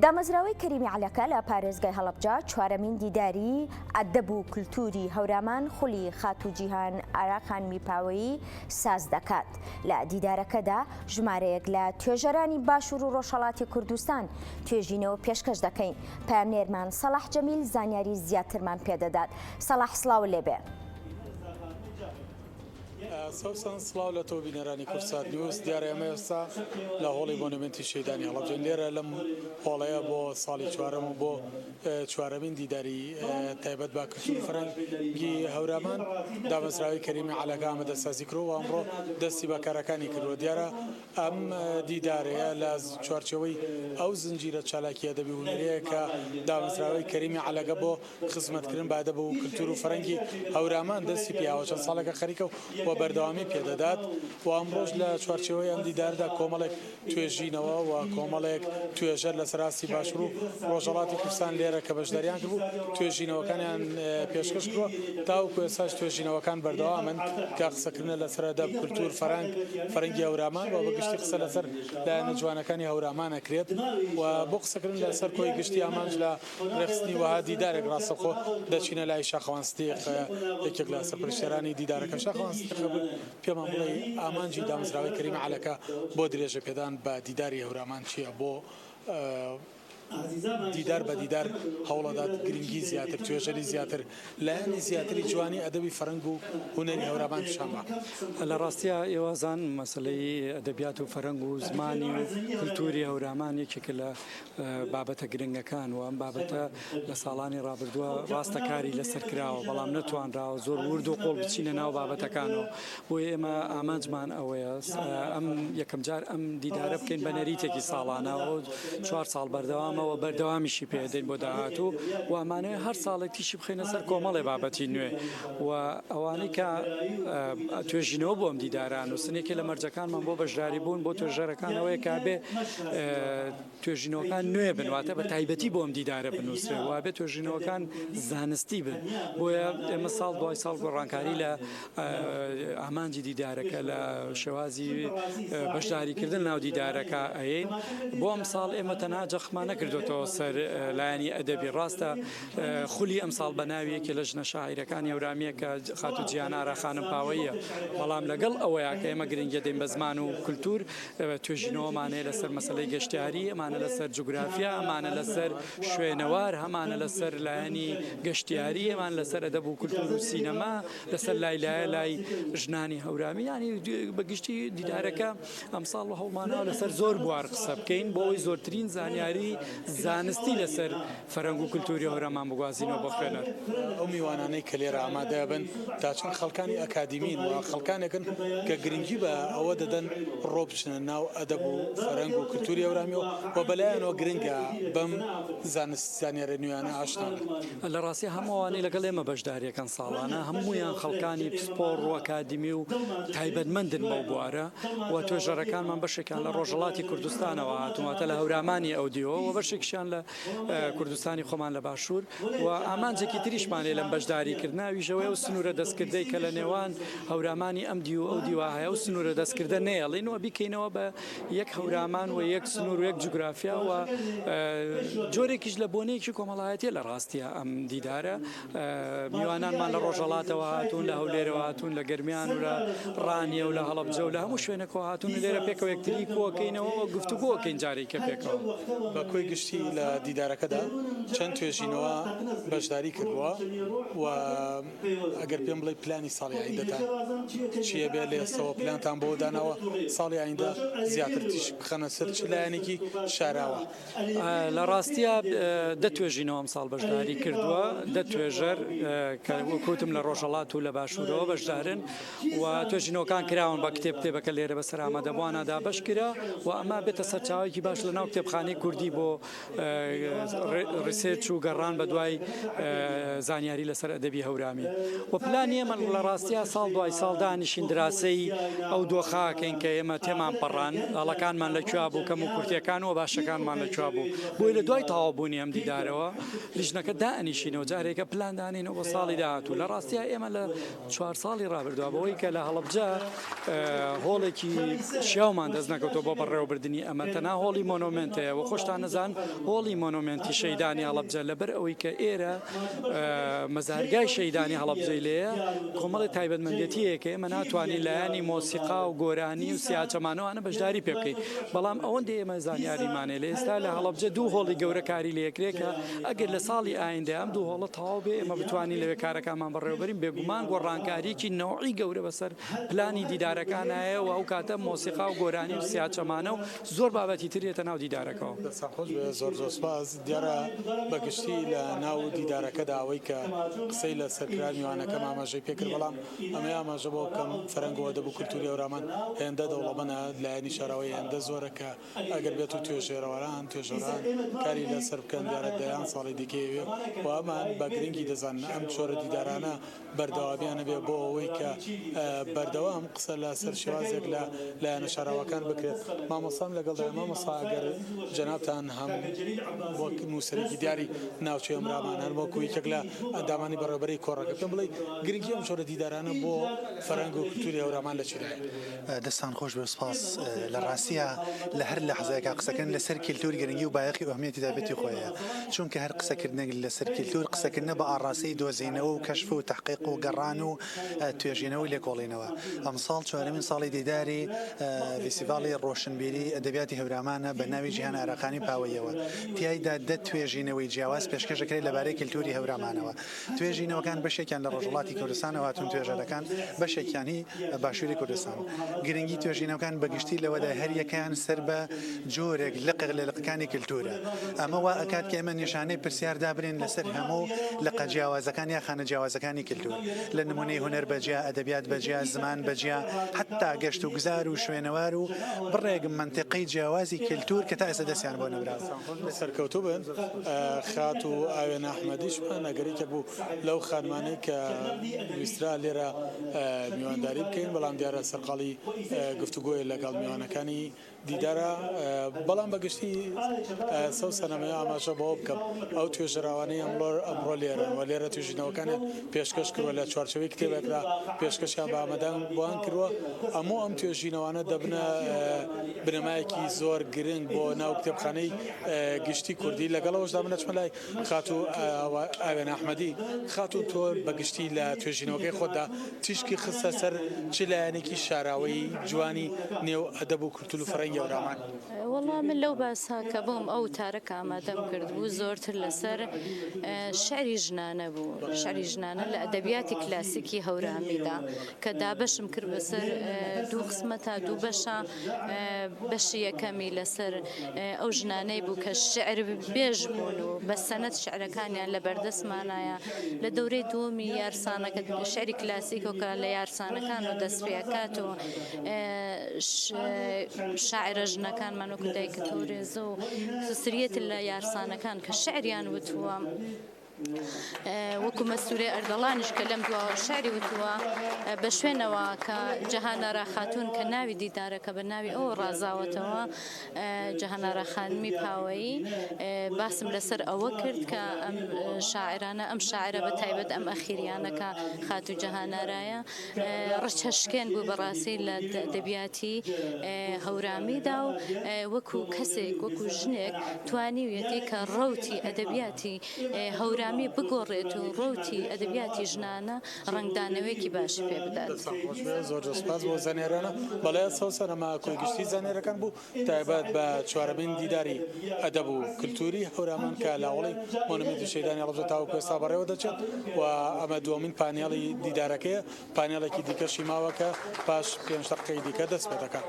دامەزراوەی کەریمی عەلیەکە لە پارێزگای هەڵەبجە چوارەمین دیداری ئەدەب و کولتوری هەورامان خولی خاتووجیهان ئاراخان میرپاوەیی ساز دەکات. لە دیدارەکەدا ژمارەیەک لە توێژەرانی باشوور و ڕۆژهەڵاتی کوردستان توێژینەوە پێشکەش دەکەین. پامنێرمان سەلاح جەمیل زانیاری زیاترمان پێدەدات. سەلاح سڵاو لێبێ. سەوسان سڵاو لە تۆ بینەرانی کورسات نیوز دیارە ئێمە ئێستا لە هۆڵی مۆنومنتی شەیدانی هەڵەبجە لێرە لەم هۆڵەیە بۆ ساڵی چوارەم و بۆ چوارەمین دیداری تایبەت با کولتوری فەرهەنگی هەورامان دامەزراوەی کەریمی عەلیەکە ئامادەسازی کردووە و ئەمڕۆ دەستی بە کارەکانی کردووە. دیارە ئەم دیدارەیە لە چوارچەوەی ئەو زنجیرە چالاکی ئەدەبی و هونەریەیە کە دامەزراوەی کەریمی عەلیەکە بۆ خزمەتکردن بە ئەدەب و کولتور و فەرهەنگی هەورامان دەستی پێیاوە چەند ساڵێکە خەریکە و بەردەوامی پێدەدات و ئەمڕۆژ لە چوارچەوەی ئەم دیداردا کۆمەڵێک توێژینەوە و کۆمەڵێک توێژەر لە سەراستی باشوور و ڕۆژهەڵاتی کوردستان لێرە کە بەشداریان کردبوو توێژینەوەکانیان پێشکەش کردووە تاوەکو ئێستاش توێژینەوەکان بەردەوامن کە قسەکردنە لەسەر ئەدەب کولتور فەرهەنگی هەورامان و بە گشتی قسە لەسەر لایەنە جوانەکانی هەورامان ئەکرێت و بۆ قسەکردن لەسەر کۆی گشتی ئامانج لە ڕێخستنی وها دیدارێک ڕاستەخۆ دەچینە لای شاخەوان سدیق یەکێک لە سەرپرشتیارانی دیدارەکە. شاخەوان سدیق پێمان بڵێ ئامانجی دامەزراوەی کەریمی عەلیەکە بۆ درێژە پێدان بە دیداری هەورامان چییە؟ بۆ دیدار بە دیدار هەوڵەدات گرنگی زیاتر توێژەری زیاتر لایەنی زیاتری جوانی ئەدەبی فەرهەنگ و هونەری هەورامان پیشانبا. لە ڕاستیە ئێوەزان مەسلەی ئەدەبیات و فەرهەنگ و زمانی و کولتوری هەورامان یەکێکە لە بابەتە گرنگەکان و ئەم بابەتە لە ساڵانی ڕابردووە ڕاستە کاری لەسەر کراوە بەڵام نەتوانراوە زۆر ورد و قۆڵ بچینە ناو بابەتەکانەوە. بۆیە ئێمە ئامانجمان ئەوەیە ئەم یەکەم جار ئەم دیدارە بکەین بە نەریتێکی ساڵانە و 4 ساڵ بەردەوام و بەردەوامیشی پێدەین بۆ داهاتوو و ئەمانەیە هەر ساڵێک تیشی بخینە سەر کۆمەڵێ بابەتی نوێ و ئەوانەی کە توێژینەوە بۆ ئەم دیداران و سنێکی لە مەرجەکانمان بۆ بەشداری بوون بۆ توێژەرەکانەوەی کابێ توێژینەوەکان نوێ بنواتە بە تایبەتی بۆ ئەم دیدارە بنووسێ و بێ توێژینەوەکان زانستی بن. بۆیە ئێمە ساڵ دوای ساڵ گۆڕانکاری لە ئامانجی دیدارەکە لە شێوازی بەشداریکردن ناو دیدارەکە ئەین. بۆ ئەم ساڵ ئێمە تەنها جەخمان نەکردوێتەوە سەر لایەنی ئەدەبی. ڕاستە خولی ئەمساڵ بە ناویەکی لە ژنە شاعیرەکانی هەورامەیە کە خاتووجیهان ئاراخانم پاوەیە، بەڵام لەگەڵ ئەوەیە کە ئێمە گرنگی دەین بە زمان و کولتور توێژینەوەمانەیە لەسەر مەسەلەی گەشتیاری، ئەمانە لەسەر جوگرافیا، ئەمانە لەسەر شوێنەوار، هەمانە لەسەر لایەنی گەشتیاری، ئەمان لەسەر ئەدەب و کولتور و سینەما، لەسەر لایلایە لای ژنانی هەورامی. ینی بەگشتی دیدارەکە ئەمساڵ هەوڵمانەوە لەسەر زۆر بوار قسە بکەین بۆ ئەوەی زۆرترین زانیاری زانستی لەسەر فەرهەنگ و کولتوری هەورامان بگوازینەوە بۆ خوێنەر. ئەو میوانانەی کە لێرە ئامادە بن تا چەند خەڵکانی ئەکادیمین و خەڵکانێکن کە گرنگی بە ئەوە دەدەن ڕۆبچنە ناو ئەدەب و فەرهەنگ و کولتوری هەورامیەوە و بەلایەنەوە گرنگە بەم زانیارە نوێیانە ئاشنا بن. لە ڕاستی هەمووانەی لەگەڵ ئێمە بەشداریەکەن ساڵانە هەموویان خەڵکانی پسپۆڕ و ئەکادیمی و تایبەتمەندن بەو بوارە و توێژەرەکانمان بەشێکیان لە ڕۆژهەڵاتی کوردستانەوە هاتوواتە لە هەورامانی ئەو دیەوە و بەشێکیان لە کوردستانی خۆمان لە باشوور و ئامانجێکی تریشمانێ لەم بەشداریکردنا ویژەوەی و سنوورە دەستکردەی کە لە نێوان هەورامانی ئەم دی و ئەو دیوە هەیە و سنوورە دەستکردە نێڵینەوە بیکەینەوە بە یەک هەورامان و یەک سنوور و یەک جوگرافیا و جۆرێکیش لە بۆنەیەکی کۆمەڵایەتیە لە ڕاستیە ئەم دیدارە. میوانانمان لە ڕۆژهەڵاتەوە هاتوون، لە هەولێرەوە هاتوون، لە گەرمیان و لە ڕانیە و لە هەڵەبجە و لە هەموو شوێنێکەوە هاتوون لێرە پێکەوە یەکتری کۆکەینەوە و گفتوگۆکەین جارێکە پێکەوە. بە کۆی گشتی لە دیدارەکەدا چەند توێژینەوە بەشداری کردووە و ئەگەر پێم بڵێ پلانی ساڵی ئایندەتان چیە بێ لێستەوە پلانتان بۆ داناوە ساڵی ئایندە زیاتر تیش بخەنە سەر چ لایەنێکی شاراوە؟ لە ڕاستیە دە توێژینەوە ئەم ساڵ بەشداری کردووە، دە توێژەر کە وەکوتم لە ڕۆژهەڵات و لە باشوورەوە بەشدارن و توێژینەوەکان کراون بە کتێبەکە لێرە بەسەر ئامادەبووانەدا بەش کرا و ئەمە بێتە سەرچاوێکی باش لە ناو کتێبخانەی کوردی بۆ ڕیسێرچ و گەڕان بە دوای زانیاری لەسەر ئەدەبی هەورامی. و پلانی ئێمە لە ڕاستیە ساڵ دوای ساڵ دانیشین دراسەی ئەو دۆخاکەین کە ئێمە تێمان پەڕان هەڵەکانمان لەکوێ بوو، کەم و کورتیەکان و باشەکانمان لەکوێ بوو. بۆی لە دوای تەواوبوونی ئەم دیدارەوە لیژنەکە دائنیشینەوە جارێکە پلان دانینەوە بۆ ساڵی داهاتوو. لە ڕاستیە ئێمە لە 4 ساڵی ڕابردووە بەوەی کە لە هەڵەبجە هۆڵێکی شیاومان دەست نەکەوتەوە بۆ بەڕێوەبردننی ئەمە تەنها هۆڵی مۆنۆمنتەیە و خۆشتان نەزان هەڵبجەکان هۆڵی مۆنومنتی شەیدانی هەڵبجە لەبەر ئەوەی کە ئێرە مەزارگای شەیدانی هەڵبجەی لێیە کۆمەڵی تایبەتمەندێتیەکە ئێمە ناتوانین لایەنی مۆسیقا و گۆرانی و سیاچەمانەوانە بەشداری پێ بکەین بەڵام ئەوەندە ئێمە زانیاریمانێ لە ئێستا لە هەڵبجە دوو هۆڵی گەورەکاری لەیەکرێکە ئەگەر لە ساڵی ئایندە ئەم دوو هۆڵە تەواو بێ ئێمە بتوانین لەوێ کارەکانمان بەڕێوەبەرین بێگومان گۆڕانکاریکی نەوعی گەورە بەسەر پلانی دیدارەکانایە و ئەو کاتە مۆسیقا و گۆرانی و سیاچەمانە و زۆر بابەتی ترێتە ناو دیدارەکەەوە زۆر سپاس دیارە بەگشتی لە ناو دیدارەکەدا ئەوەی کە قسەی لە سەرکرا میوانەکەم ئاماژەی پێکرد بەڵام ئەمە ئاماژە بۆ کەم فەرەنگەوە دەبوو کولتوری هەورامان هێندە دەوڵەمەنە لایەنی شاراوی هێندە زۆرە کە ئەگەر بێت و توێژێرەوەران توێژەران کاری لەسەر بکەن دیارە دەیان ساڵی دیکەوێ و ئەمان بە گرنگی دەزانن ئەم چۆرە دیدارانە بەردەوامیانە بێ بۆ ئەوەی کە بەردەوام قسە لە سەر شێوازێک لە لایەنە شاراوەکان بکرێت مامۆستام لەگەڵ مامۆستا ئەگەر جەنابتان هەم وەک نووسەرێکی دیاری ناوچەی ئەمرامان هەر وەکو یەکێک لە ئەندامانی بەڕێوەبەری کۆڕەکە پێم بڵێ گرنگی ئەم جۆرە دیدارانە بۆ فەرەنگ و کولتوری هەورامان لە چیدایە دەستان خۆش بێ سپاس لە ڕاستیە لە هەر لەحزایەکە قسەکردن لەسەر کللتور گرنگی و بایەخی ئەهمیەتی دابێتی خۆیە چونکە هەر قسەکردنێک لەسەر کللتور قسەکردنە بە ئاڕاستەی دۆزینەوە و کەشف و تحقیق و گەڕان و توێژینەوە و لێکۆڵینەوە ئەمساڵ چوارەمین ساڵی دیداری فیستیڤاڵی ڕۆشنبیری ئەدەبیاتی هەورامانە بە ناوی جیهان ئاراقانی پاوەیەوە تیایدا دە توێژینەوەی جیاواز پێشکەشەکرێت لەبارەی کللتوری هەورامانەوە توێژینەوەکان بەشێکیان لە ڕۆژوڵاتی کوردستانەوە هاتوون توێژەرەکان بەشێکیانی باشووری کوردستان گرنگی توێژینەوەکان بەگشتی لەوەدا هەر یەکیان سەر بە جۆرێک لە لقەکانی کللتورە ئەمە وا ئەکات کە ئێمە نیشانەی پرسیار دابرین لەسەر هەموو لقە جیاوازەکان یا خانە جیاوازەکانی کللتور لە نمونەی هونەر بەجیا ئەدەبیات بەجیا زمان بەجیا حتا گەشت و گوزار و شوێنەوار و بڕێک منتیقی جیاوازی کللتور کە تا ئێستا دەستیان بۆ نەبراوە سەرکەوتوو بن خات و ئاوێن ئەحمەدیشمان ئەگەریکە بوو لەو خانمانەی کە ویسترا لێرە میوانداری بکەین بەڵام دیارە سەرقاڵی گفتوگۆی لەگەڵ میوانەکانی دیدارە بەڵام بەگشتی سەو سەنەمەیە ئاماژە بەوە بکەم ئەو توێژەراوانەی ئەمڕۆ لێرن و لێرە توێژینەوەکانیان پێشکەش کردوە لە چوارچەوەی کتێبێکدا پێشکەشیان بە ئامادەان بۆیان کردووە ئەموو ئەم توێژینەوانە دەبنە بنەمایەکی زۆر گرنگ بۆ ناو کتێبخانەی گشتی کوردی لەگەڵەوەشدا من ئەچمە لای خات و ئاوێن ئەحمەدی خات و تۆ بەگشتی لە توێژینەوەکەی خۆتدا تیشکی خستە سەر چ لایەنێکی شاراوەی جوانی نێو ئەدەب و کولتور و فەرهەنگی هەورامان وەڵام من لەو باسا کە بۆم ئەو تارەکە ئامادەم کرد بوو زۆرتر لەسەر شعری ژنانە بوو شعری ژنانە لە ئەدەبیاتی کلاسیکی هەورامیدا کە دابەشم کرد بەسەر دوو قسمەتە دوو بەشە بەشی یەکەمی لەسەر ئەو ژنانەی بوو کە شعر بێژ بوون و بە سەنەت شعرەکانیان لە بەردەستمانایە لە دەورەی دووەمی یارسانەکە شعری کلاسیکۆکە لە یارسانەکان و دەستپێکات و شاعرە ژنەکانمان وەکو دایکە تۆرێزە و سوسریەت لە یارسانەکان کە شعریان وتووە وەکو مەستورێ ئەردەڵانیش کە لەم دواوە شعری وتووە بە شوێنەوە کە جەهانارا خاتوون کە ناوی دیدارەکە بە ناوی ئەوە ڕازاوەتەوە جەهانارا خانمی پاوەیی باسم لەسەر ئەوە کرد کە ئەم شاعرانە ئەم شاعرە بە تایبەت ئەم ئەخیریانەکە خاتو جەهانارایە ڕچەشکێن بوو بەڕاستی لە ئەدەبیاتی هەورامیدا و وەکو کەسێک وەکو ژنێک توانیویەتی کە ڕەوتی ئەدەبیاتی هەورامی بگۆڕێت و ڕۆتی ئەدەبیاتی ژنانە ڕنگدانەوەیەکی باشی پێ بدات زۆر سپاس بۆ زانێرانە بەڵێ سەو سەرەما کۆی گشتی زانێرەکان بوو تایبەت بە چوارەمین دیداری ئەدەب و کولتوری هەورامان کە لاوەڵی مۆنومنتی شەیدانی هەڵبجە تاوەکو ئێستا بەڕێوە دەچێت و ئەمە دووەمین پانێڵی دیدارەکەیە پانێڵێکی دیکەشی ماوە کە پاش 5 دقەی دیکە دەست پێ دەکات.